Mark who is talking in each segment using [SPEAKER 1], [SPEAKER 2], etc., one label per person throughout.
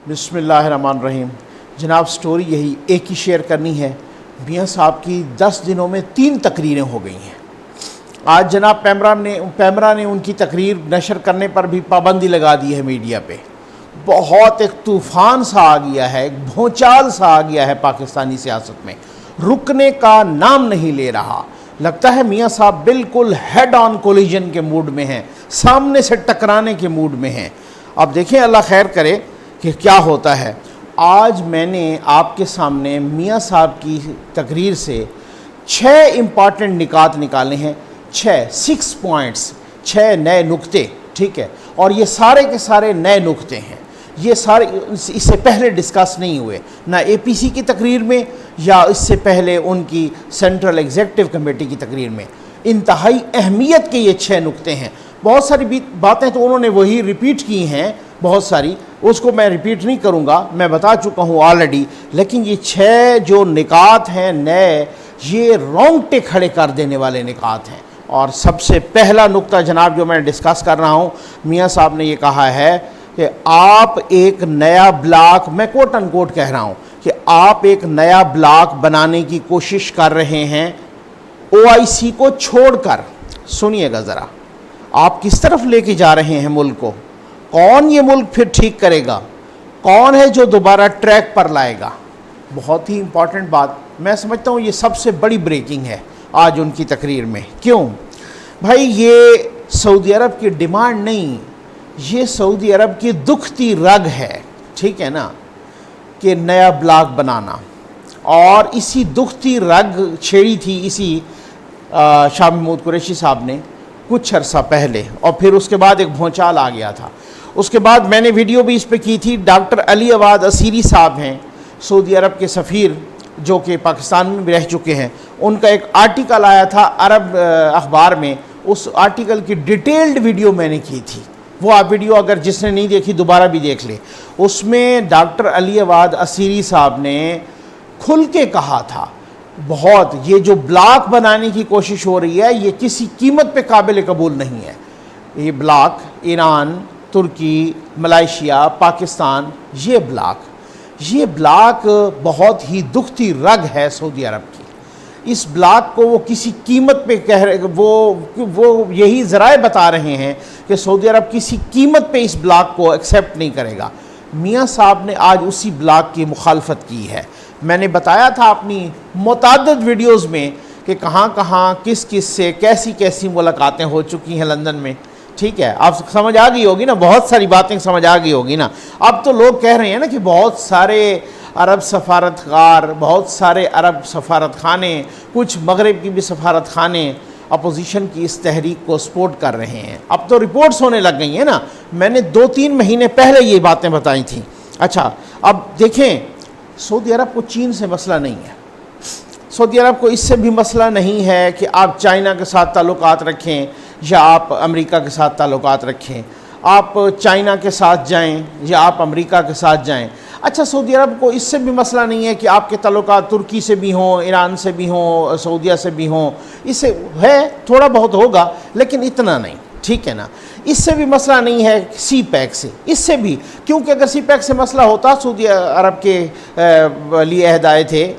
[SPEAKER 1] بسم اللہ الرحمن الرحیم۔ جناب سٹوری یہی ایک ہی شیئر کرنی ہے۔ میاں صاحب کی 10 دنوں میں 3 تقریریں ہو گئی ہیں۔ آج جناب پیمرا نے ان کی تقریر نشر کرنے پر بھی پابندی لگا دی ہے میڈیا پہ۔ بہت ایک طوفان سا آ گیا ہے، ایک بھونچال سا آ گیا ہے پاکستانی سیاست میں، رکنے کا نام نہیں لے رہا۔ لگتا ہے میاں صاحب بالکل ہیڈ آن کولیجن کے موڈ میں ہیں، سامنے سے ٹکرانے کے موڈ میں ہیں۔ اب دیکھیں اللہ خیر کرے کہ کیا ہوتا ہے۔ آج میں نے آپ کے سامنے میاں صاحب کی تقریر سے 6 امپارٹنٹ نکات نکالے ہیں، 6 پوائنٹس، 6 نئے نکتے، ٹھیک ہے، اور یہ سارے کے سارے نئے نکتے ہیں۔ یہ سارے اس سے پہلے ڈسکس نہیں ہوئے، نہ اے پی سی کی تقریر میں یا اس سے پہلے ان کی سینٹرل ایگزیکٹو کمیٹی کی تقریر میں۔ انتہائی اہمیت کے یہ 6 نکتے ہیں۔ بہت ساری باتیں تو انہوں نے وہی ریپیٹ کی ہیں، بہت ساری، اس کو میں ریپیٹ نہیں کروں گا، میں بتا چکا ہوں آلریڈی، لیکن یہ 6 جو نکات ہیں نئے، یہ رونگٹے کھڑے کر دینے والے نکات ہیں۔ اور سب سے پہلا نکتہ جناب جو میں ڈسکس کر رہا ہوں، میاں صاحب نے یہ کہا ہے کہ آپ ایک نیا بلاک، میں کوٹ ان کوٹ کہہ رہا ہوں کہ آپ ایک نیا بلاک بنانے کی کوشش کر رہے ہیں او آئی سی کو چھوڑ کر۔ سنیے گا ذرا، آپ کس طرف لے کے جا رہے ہیں ملک کو؟ کون یہ ملک پھر ٹھیک کرے گا؟ کون ہے جو دوبارہ ٹریک پر لائے گا؟ بہت ہی امپورٹنٹ بات، میں سمجھتا ہوں یہ سب سے بڑی بریکنگ ہے آج ان کی تقریر میں۔ کیوں؟ بھائی یہ سعودی عرب کی ڈیمانڈ نہیں، یہ سعودی عرب کی دکھتی رگ ہے، ٹھیک ہے نا، کہ نیا بلاک بنانا۔ اور اسی دکھتی رگ چھیڑی تھی اسی شاہ محمود قریشی صاحب نے کچھ عرصہ پہلے، اور پھر اس کے بعد ایک بھونچال آ گیا تھا۔ اس کے بعد میں نے ویڈیو بھی اس پہ کی تھی، ڈاکٹر علی عواد اسیری صاحب ہیں سعودی عرب کے سفیر جو کہ پاکستان میں بھی رہ چکے ہیں، ان کا ایک آرٹیکل آیا تھا عرب اخبار میں، اس آرٹیکل کی ڈیٹیلڈ ویڈیو میں نے کی تھی۔ وہ آپ ویڈیو اگر جس نے نہیں دیکھی دوبارہ بھی دیکھ لے۔ اس میں ڈاکٹر علی عواد اسیری صاحب نے کھل کے کہا تھا، بہت یہ جو بلاک بنانے کی کوشش ہو رہی ہے یہ کسی قیمت پہ قابل قبول نہیں ہے۔ یہ بلاک ایران، ترکی، ملائیشیا، پاکستان، یہ بلاک بہت ہی دکھتی رگ ہے سعودی عرب کی۔ اس بلاک کو وہ کسی قیمت پہ کہہ رہے، وہ یہی ذرائع بتا رہے ہیں کہ سعودی عرب کسی قیمت پہ اس بلاک کو ایکسیپٹ نہیں کرے گا۔ میاں صاحب نے آج اسی بلاک کی مخالفت کی ہے۔ میں نے بتایا تھا اپنی متعدد ویڈیوز میں کہ کہاں کہاں کس سے کیسی ملاقاتیں ہو چکی ہیں لندن میں، ٹھیک ہے، آپ سمجھ آ گئی ہوگی نا، بہت ساری باتیں سمجھ آ گئی ہوگی نا۔ اب تو لوگ کہہ رہے ہیں نا کہ بہت سارے عرب سفارتکار، بہت سارے عرب سفارت خانے، کچھ مغرب کی بھی سفارت خانے اپوزیشن کی اس تحریک کو سپورٹ کر رہے ہیں۔ اب تو رپورٹس ہونے لگ گئی ہیں نا، میں نے 2-3 مہینے پہلے یہ باتیں بتائی تھیں۔ اچھا اب دیکھیں، سعودی عرب کو چین سے مسئلہ نہیں ہے، سعودی عرب کو اس سے بھی مسئلہ نہیں ہے کہ آپ چائنا کے ساتھ تعلقات رکھیں یا آپ امریکہ کے ساتھ تعلقات رکھیں، آپ چائنا کے ساتھ جائیں یا آپ امریکہ کے ساتھ جائیں۔ اچھا سعودی عرب کو اس سے بھی مسئلہ نہیں ہے کہ آپ کے تعلقات ترکی سے بھی ہوں، ایران سے بھی ہوں، سعودیہ سے بھی ہوں، اس سے ہے تھوڑا بہت ہوگا لیکن اتنا نہیں، ٹھیک ہے نا۔ اس سے بھی مسئلہ نہیں ہے سی پیک سے، اس سے بھی، کیونکہ اگر سی پیک سے مسئلہ ہوتا، سعودی عرب کے ولی عہد آئے تھے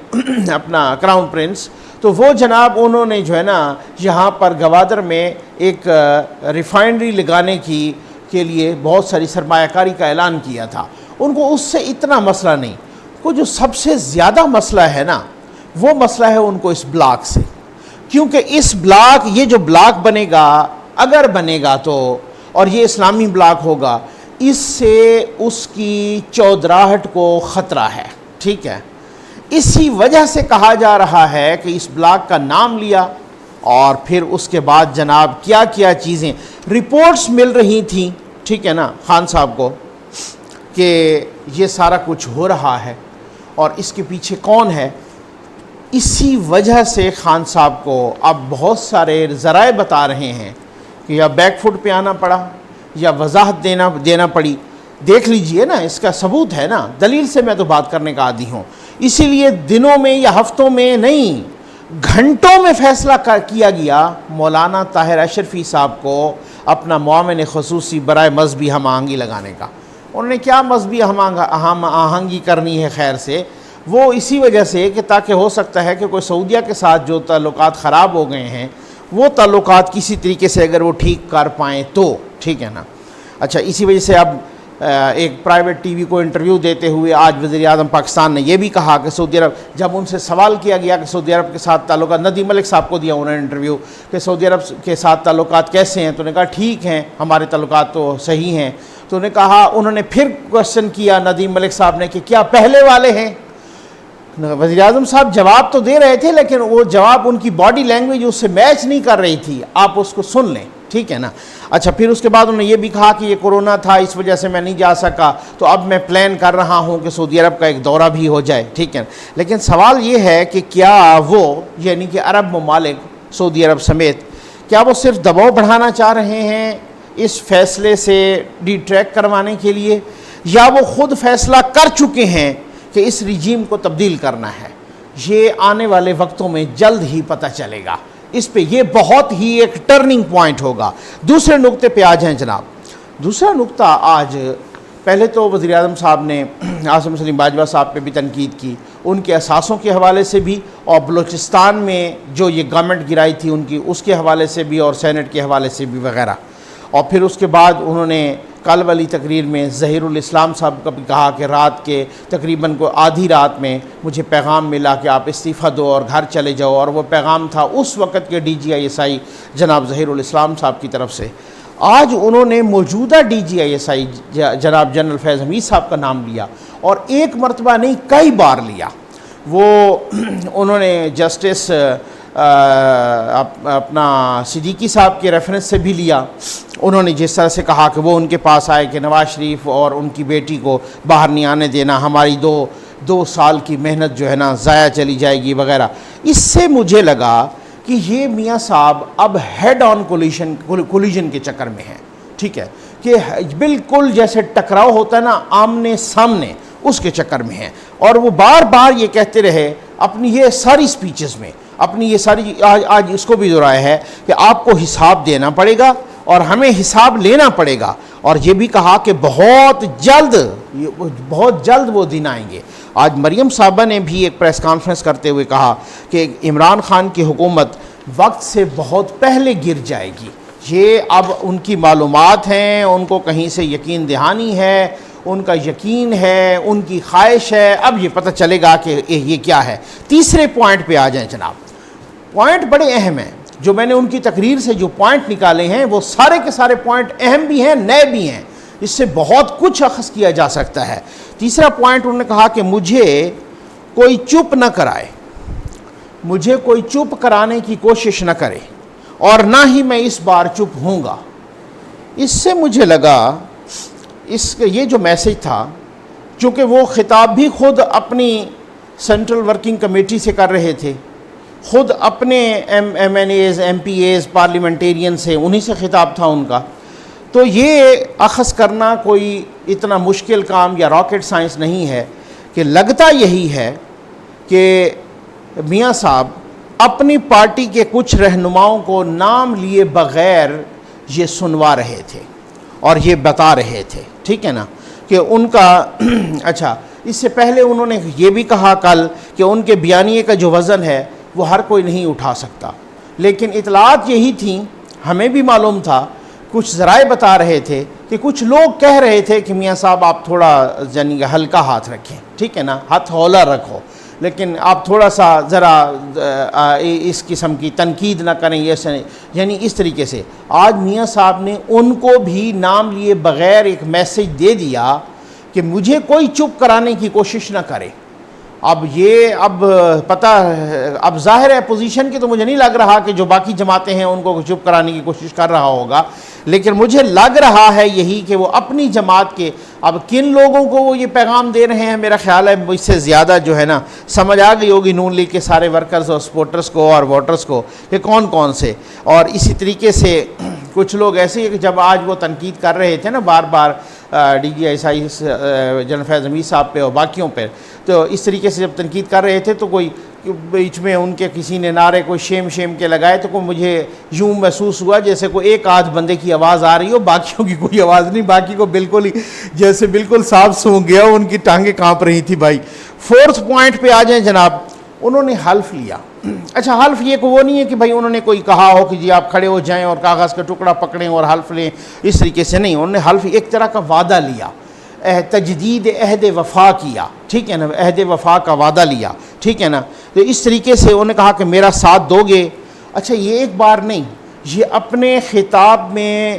[SPEAKER 1] اپنا کراؤن پرنس، تو وہ جناب انہوں نے جو ہے نا یہاں پر گوادر میں ایک ریفائنری لگانے کے لیے بہت ساری سرمایہ کاری کا اعلان کیا تھا۔ ان کو اس سے اتنا مسئلہ نہیں، کو جو سب سے زیادہ مسئلہ ہے نا وہ مسئلہ ہے ان کو اس بلاک سے، کیونکہ اس بلاک، یہ جو بلاک بنے گا، اگر بنے گا تو، اور یہ اسلامی بلاک ہوگا، اس سے اس کی چودراہٹ کو خطرہ ہے، ٹھیک ہے۔ اسی وجہ سے کہا جا رہا ہے کہ اس بلاک کا نام لیا، اور پھر اس کے بعد جناب کیا کیا چیزیں رپورٹس مل رہی تھیں، ٹھیک ہے نا، خان صاحب کو، کہ یہ سارا کچھ ہو رہا ہے اور اس کے پیچھے کون ہے۔ اسی وجہ سے خان صاحب کو اب بہت سارے ذرائع بتا رہے ہیں کہ یا بیک فٹ پہ آنا پڑا یا وضاحت دینا پڑی۔ دیکھ لیجئے نا، اس کا ثبوت ہے نا، دلیل سے میں تو بات کرنے کا عادی ہوں۔ اسی لیے دنوں میں یا ہفتوں میں نہیں، گھنٹوں میں فیصلہ کیا گیا مولانا طاہر اشرفی صاحب کو اپنا معاون خصوصی برائے مذہبی ہم آہنگی لگانے کا۔ انہوں نے کیا مذہبی ہم آہنگی کرنی ہے خیر سے، وہ اسی وجہ سے کہ تاکہ ہو سکتا ہے کہ کوئی سعودیہ کے ساتھ جو تعلقات خراب ہو گئے ہیں وہ تعلقات کسی طریقے سے اگر وہ ٹھیک کر پائیں تو ٹھیک ہے نا۔ اچھا، اسی وجہ سے اب ایک پرائیویٹ ٹی وی کو انٹرویو دیتے ہوئے آج وزیر اعظم پاکستان نے یہ بھی کہا کہ سعودی عرب، جب ان سے سوال کیا گیا کہ سعودی عرب کے ساتھ تعلقات، ندیم ملک صاحب کو دیا انہوں نے انٹرویو کہ سعودی عرب کے ساتھ تعلقات کیسے ہیں، تو انہوں نے کہا ٹھیک ہیں، ہمارے تعلقات تو صحیح ہیں۔ تو انہوں نے پھر کوشچن کیا ندیم ملک صاحب نے کہ کیا پہلے والے ہیں؟ وزیر اعظم صاحب جواب تو دے رہے تھے لیکن وہ جواب ان کی باڈی لینگویج اس سے میچ نہیں کر رہی تھی، آپ اس کو سن لیں، ٹھیک ہے نا۔ اچھا، پھر اس کے بعد انہوں نے یہ بھی کہا کہ یہ کورونا تھا، اس وجہ سے میں نہیں جا سکا، تو اب میں پلان کر رہا ہوں کہ سعودی عرب کا ایک دورہ بھی ہو جائے، ٹھیک ہے۔ لیکن سوال یہ ہے کہ کیا وہ، یعنی کہ عرب ممالک سعودی عرب سمیت، کیا وہ صرف دباؤ بڑھانا چاہ رہے ہیں اس فیصلے سے ڈی ٹریک کروانے کے لیے، یا وہ خود فیصلہ کر چکے ہیں کہ اس رجیم کو تبدیل کرنا ہے؟ یہ آنے والے وقتوں میں جلد ہی پتہ چلے گا اس پہ، یہ بہت ہی ایک ٹرننگ پوائنٹ ہوگا۔ دوسرے نقطے پہ آ جائیں جناب۔ دوسرا نقطہ آج، پہلے تو وزیر اعظم صاحب نے عاصم سلیم باجوہ صاحب پہ بھی تنقید کی، ان کے اثاثوں کے حوالے سے بھی، اور بلوچستان میں جو یہ گورنمنٹ گرائی تھی ان کی، اس کے حوالے سے بھی، اور سینٹ کے حوالے سے بھی وغیرہ۔ اور پھر اس کے بعد انہوں نے کل والی تقریر میں ظہیر الاسلام صاحب کا بھی کہا کہ رات کے تقریباً کو آدھی رات میں مجھے پیغام ملا کہ آپ استعفیٰ دو اور گھر چلے جاؤ، اور وہ پیغام تھا اس وقت کے D G I S I جناب ظہیر الاسلام صاحب کی طرف سے۔ آج انہوں نے موجودہ D G I S I جناب جنرل فیض حمید صاحب کا نام لیا، اور ایک مرتبہ نہیں کئی بار لیا۔ وہ انہوں نے جسٹس اپنا صدیقی صاحب کے ریفرنس سے بھی لیا۔ انہوں نے جس طرح سے کہا کہ وہ ان کے پاس آئے کہ نواز شریف اور ان کی بیٹی کو باہر نہیں آنے دینا، ہماری دو سال کی محنت جو ہے نا ضائع چلی جائے گی وغیرہ۔ اس سے مجھے لگا کہ یہ میاں صاحب اب ہیڈ آن کولیجن کے چکر میں ہیں، ٹھیک ہے، کہ بالکل جیسے ٹکراؤ ہوتا ہے نا آمنے سامنے، اس کے چکر میں ہیں۔ اور وہ بار بار یہ کہتے رہے اپنی یہ ساری سپیچز میں، اپنی یہ ساری، آج اس کو بھی دہرایا ہے کہ آپ کو حساب دینا پڑے گا اور ہمیں حساب لینا پڑے گا، اور یہ بھی کہا کہ بہت جلد وہ دن آئیں گے۔ آج مریم صاحبہ نے بھی ایک پریس کانفرنس کرتے ہوئے کہا کہ عمران خان کی حکومت وقت سے بہت پہلے گر جائے گی۔ یہ اب ان کی معلومات ہیں، ان کو کہیں سے یقین دہانی ہے، ان کا یقین ہے، ان کی خواہش ہے، اب یہ پتہ چلے گا کہ یہ کیا ہے۔ تیسرے پوائنٹ پہ آ جائیں جناب۔ پوائنٹ بڑے اہم ہیں، جو میں نے ان کی تقریر سے جو پوائنٹ نکالے ہیں وہ سارے کے سارے پوائنٹ اہم بھی ہیں، نئے بھی ہیں، اس سے بہت کچھ اخذ کیا جا سکتا ہے۔ تیسرا پوائنٹ انہوں نے کہا کہ مجھے کوئی چپ نہ کرائے، مجھے کوئی چپ کرانے کی کوشش نہ کرے، اور نہ ہی میں اس بار چپ ہوں گا۔ اس سے مجھے لگا یہ جو میسج تھا، چونکہ وہ خطاب بھی خود اپنی سینٹرل ورکنگ کمیٹی سے کر رہے تھے، خود اپنے M N As, M P As, parliamentarian سے، انہی سے خطاب تھا ان کا، تو یہ اخذ کرنا کوئی اتنا مشکل کام یا راکٹ سائنس نہیں ہے کہ لگتا یہی ہے کہ میاں صاحب اپنی پارٹی کے کچھ رہنماؤں کو نام لیے بغیر یہ سنوا رہے تھے اور یہ بتا رہے تھے، ٹھیک ہے نا، کہ ان کا اچھا، اس سے پہلے انہوں نے یہ بھی کہا کل کہ ان کے بیانیے کا جو وزن ہے وہ ہر کوئی نہیں اٹھا سکتا، لیکن اطلاعات یہی تھیں، ہمیں بھی معلوم تھا، کچھ ذرائع بتا رہے تھے کہ کچھ لوگ کہہ رہے تھے کہ میاں صاحب آپ تھوڑا یعنی کہ ہلکا ہاتھ رکھیں، ٹھیک ہے نا، ہاتھ ہولا رکھو، لیکن آپ تھوڑا سا ذرا اس قسم کی تنقید نہ کریں، یعنی اس طریقے سے آج میاں صاحب نے ان کو بھی نام لیے بغیر ایک میسج دے دیا کہ مجھے کوئی چپ کرانے کی کوشش نہ کرے۔ اب اب ظاہر ہے پوزیشن کی تو مجھے نہیں لگ رہا کہ جو باقی جماعتیں ہیں ان کو چپ کرانے کی کوشش کر رہا ہوگا، لیکن مجھے لگ رہا ہے یہی کہ وہ اپنی جماعت کے، اب کن لوگوں کو وہ یہ پیغام دے رہے ہیں، میرا خیال ہے اس سے زیادہ جو ہے نا سمجھ آ گئی ہوگی نون لیگ کے سارے ورکرز اور سپورٹرز کو اور ووٹرز کو کہ کون کون سے، اور اسی طریقے سے کچھ لوگ ایسے ہی کہ جب آج وہ تنقید کر رہے تھے نا بار بار D G S I general Faiz Hameed صاحب پہ اور باقیوں پہ، تو اس طریقے سے جب تنقید کر رہے تھے تو کوئی بیچ میں ان کے کسی نے نعرے کوئی شیم کے لگائے، تو کوئی مجھے یوں محسوس ہوا جیسے کوئی ایک آدھ بندے کی آواز آ رہی ہو، باقیوں کی کوئی آواز نہیں، باقی کو بالکل ہی جیسے بالکل صاف سو گیا، ان کی ٹانگیں کانپ رہی تھی بھائی۔ فورتھ پوائنٹ پہ آ جائیں جناب، انہوں نے حلف لیا۔ اچھا حلف یہ کہ وہ نہیں ہے کہ بھائی انہوں نے کوئی کہا ہو کہ جی آپ کھڑے ہو جائیں اور کاغذ کا ٹکڑا پکڑیں اور حلف لیں، اس طریقے سے نہیں، انہوں نے حلف ایک طرح کا وعدہ لیا، تجدید عہد وفا کیا، ٹھیک ہے نا، عہد وفا کا وعدہ لیا، ٹھیک ہے نا۔ تو اس طریقے سے انہوں نے کہا کہ میرا ساتھ دو گے۔ اچھا یہ ایک بار نہیں، یہ اپنے خطاب میں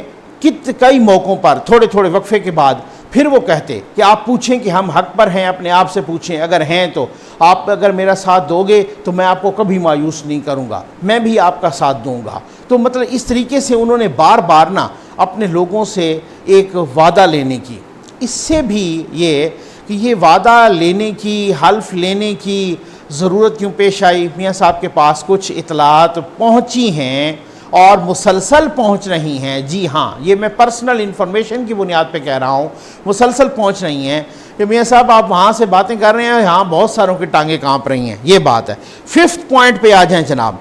[SPEAKER 1] کئی موقعوں پر تھوڑے تھوڑے وقفے کے بعد پھر وہ کہتے کہ آپ پوچھیں کہ ہم حق پر ہیں، اپنے آپ سے پوچھیں، اگر ہیں تو آپ اگر میرا ساتھ دو گے تو میں آپ کو کبھی مایوس نہیں کروں گا، میں بھی آپ کا ساتھ دوں گا۔ تو مطلب اس طریقے سے انہوں نے بار بار نا اپنے لوگوں سے ایک وعدہ لینے کی، اس سے بھی یہ کہ یہ وعدہ لینے کی، حلف لینے کی ضرورت کیوں پیش آئی؟ میاں صاحب کے پاس کچھ اطلاعات پہنچی ہیں اور مسلسل پہنچ رہی ہیں، جی ہاں یہ میں پرسنل انفارمیشن کی بنیاد پہ کہہ رہا ہوں، مسلسل پہنچ رہی ہیں کہ میاں صاحب آپ وہاں سے باتیں کر رہے ہیں، یہاں بہت ساروں کی ٹانگیں کانپ رہی ہیں، یہ بات ہے۔ ففتھ پوائنٹ پہ آ جائیں جناب،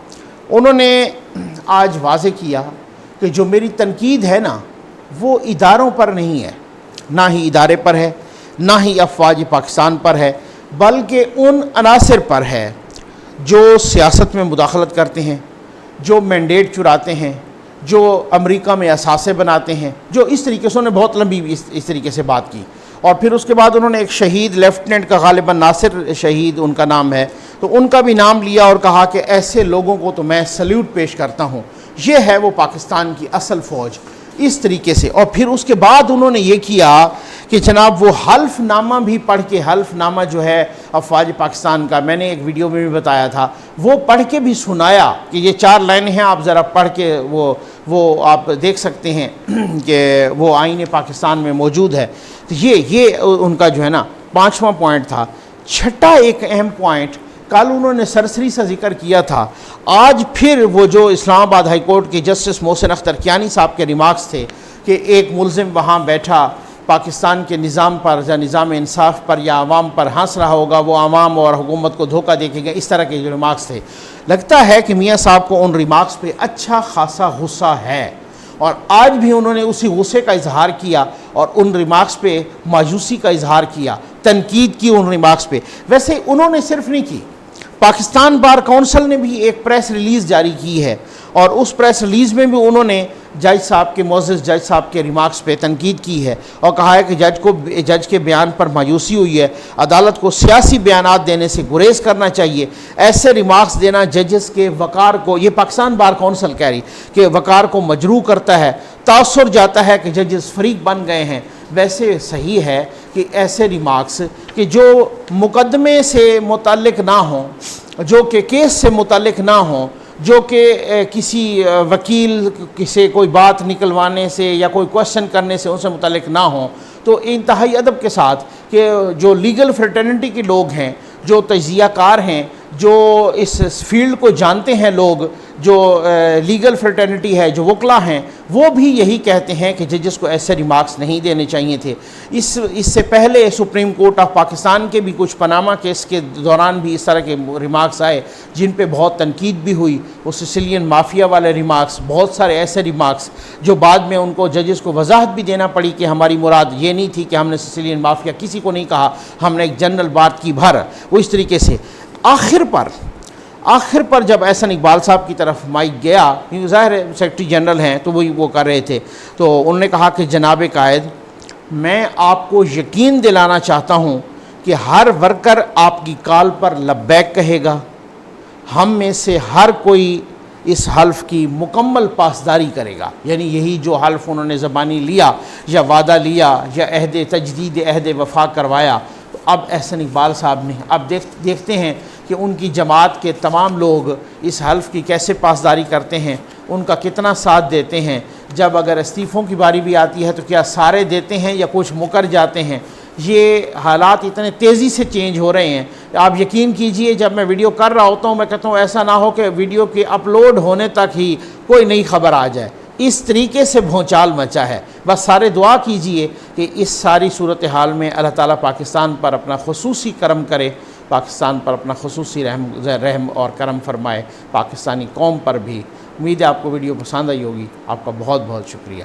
[SPEAKER 1] انہوں نے آج واضح کیا کہ جو میری تنقید ہے نا وہ اداروں پر نہیں ہے، نہ ہی ادارے پر ہے، نہ ہی افواج پاکستان پر ہے، بلکہ ان عناصر پر ہے جو سیاست میں مداخلت کرتے ہیں، جو مینڈیٹ چراتے ہیں، جو امریکہ میں اثاثے بناتے ہیں، جو اس طریقے سے انہوں نے بہت لمبی اس طریقے سے بات کی۔ اور پھر اس کے بعد انہوں نے ایک شہید لیفٹیننٹ کا غالباً ناصر شہید ان کا نام ہے، تو ان کا بھی نام لیا اور کہا کہ ایسے لوگوں کو تو میں سلیوٹ پیش کرتا ہوں، یہ ہے وہ پاکستان کی اصل فوج، اس طریقے سے۔ اور پھر اس کے بعد انہوں نے یہ کیا کہ جناب وہ حلف نامہ بھی پڑھ کے، حلف نامہ جو ہے افواج پاکستان کا، میں نے ایک ویڈیو میں بھی بتایا تھا، وہ پڑھ کے بھی سنایا کہ یہ 4 لائنیں ہیں، آپ ذرا پڑھ کے وہ آپ دیکھ سکتے ہیں کہ وہ آئین پاکستان میں موجود ہے۔ تو یہ ان کا جو ہے نا 5واں پوائنٹ تھا۔ چھٹا ایک اہم پوائنٹ کل انہوں نے سرسری سا ذکر کیا تھا، آج پھر وہ جو اسلام آباد ہائی کورٹ کے جسٹس محسن اختر کیانی صاحب کے ریمارکس تھے کہ ایک ملزم وہاں بیٹھا پاکستان کے نظام پر یا نظام انصاف پر یا عوام پر ہنس رہا ہوگا، وہ عوام اور حکومت کو دھوکہ دے کے گئے، اس طرح کے جو ریمارکس تھے۔ لگتا ہے کہ میاں صاحب کو ان ریمارکس پہ اچھا خاصا غصہ ہے، اور آج بھی انہوں نے اسی غصے کا اظہار کیا اور ان ریمارکس پہ مایوسی کا اظہار کیا، تنقید کی ان ریمارکس پہ۔ ویسے انہوں نے صرف نہیں کی، پاکستان بار کونسل نے بھی ایک پریس ریلیز جاری کی ہے، اور اس پریس ریلیز میں بھی انہوں نے جج صاحب کے، معزز جج صاحب کے ریمارکس پہ تنقید کی ہے اور کہا ہے کہ جج کے بیان پر مایوسی ہوئی ہے، عدالت کو سیاسی بیانات دینے سے گریز کرنا چاہیے، ایسے ریمارکس دینا ججز کے وقار کو، یہ پاکستان بار کونسل کہہ رہی کہ وقار کو مجروح کرتا ہے، تاثر جاتا ہے کہ ججز فریق بن گئے ہیں۔ ویسے صحیح ہے کہ ایسے ریمارکس کہ جو مقدمے سے متعلق نہ ہوں، جو کہ کیس سے متعلق نہ ہوں، جو کہ کسی وکیل سے کوئی بات نکلوانے سے یا کوئی کوشچن کرنے سے ان سے متعلق نہ ہوں، تو انتہائی ادب کے ساتھ کہ جو لیگل فرٹرنٹی کے لوگ ہیں، جو تجزیہ کار ہیں، جو اس فیلڈ کو جانتے ہیں لوگ، جو لیگل فرٹرنٹی ہے، جو وکلا ہیں، وہ بھی یہی کہتے ہیں کہ ججز کو ایسے ریمارکس نہیں دینے چاہیے تھے۔ اس سے پہلے سپریم کورٹ آف پاکستان کے بھی کچھ پاناما کیس کے دوران بھی اس طرح کے ریمارکس آئے جن پہ بہت تنقید بھی ہوئی، وہ سسیلین مافیا والے ریمارکس، بہت سارے ایسے ریمارکس جو بعد میں ان کو ججز کو وضاحت بھی دینا پڑی کہ ہماری مراد یہ نہیں تھی کہ ہم نے سسیلین مافیا کسی کو نہیں کہا، ہم نے ایک جنرل بات کی بھر، وہ اس طریقے سے۔ آخر پر جب احسن اقبال صاحب کی طرف مائک گیا، کیونکہ ظاہر ہے سیکرٹری جنرل ہیں تو وہ کر رہے تھے، تو انہوں نے کہا کہ جناب قائد، میں آپ کو یقین دلانا چاہتا ہوں کہ ہر ورکر آپ کی کال پر لبیک کہے گا، ہم میں سے ہر کوئی اس حلف کی مکمل پاسداری کرے گا۔ یعنی یہی جو حلف انہوں نے زبانی لیا یا وعدہ لیا یا تجدید عہد وفا کروایا، تو اب احسن اقبال صاحب نے اب دیکھتے ہیں کہ ان کی جماعت کے تمام لوگ اس حلف کی کیسے پاسداری کرتے ہیں، ان کا کتنا ساتھ دیتے ہیں۔ جب اگر استعفوں کی باری بھی آتی ہے تو کیا سارے دیتے ہیں یا کچھ مکر جاتے ہیں؟ یہ حالات اتنے تیزی سے چینج ہو رہے ہیں، آپ یقین کیجئے جب میں ویڈیو کر رہا ہوتا ہوں میں کہتا ہوں ایسا نہ ہو کہ ویڈیو کے اپلوڈ ہونے تک ہی کوئی نئی خبر آ جائے، اس طریقے سے بھونچال مچا ہے۔ بس سارے دعا کیجئے کہ اس ساری صورتحال میں اللہ تعالیٰ پاکستان پر اپنا خصوصی کرم کرے، پاکستان پر اپنا خصوصی رحم اور کرم فرمائے، پاکستانی قوم پر بھی۔ امید ہے آپ کو ویڈیو پسند آئی ہوگی۔ آپ کا بہت بہت شکریہ۔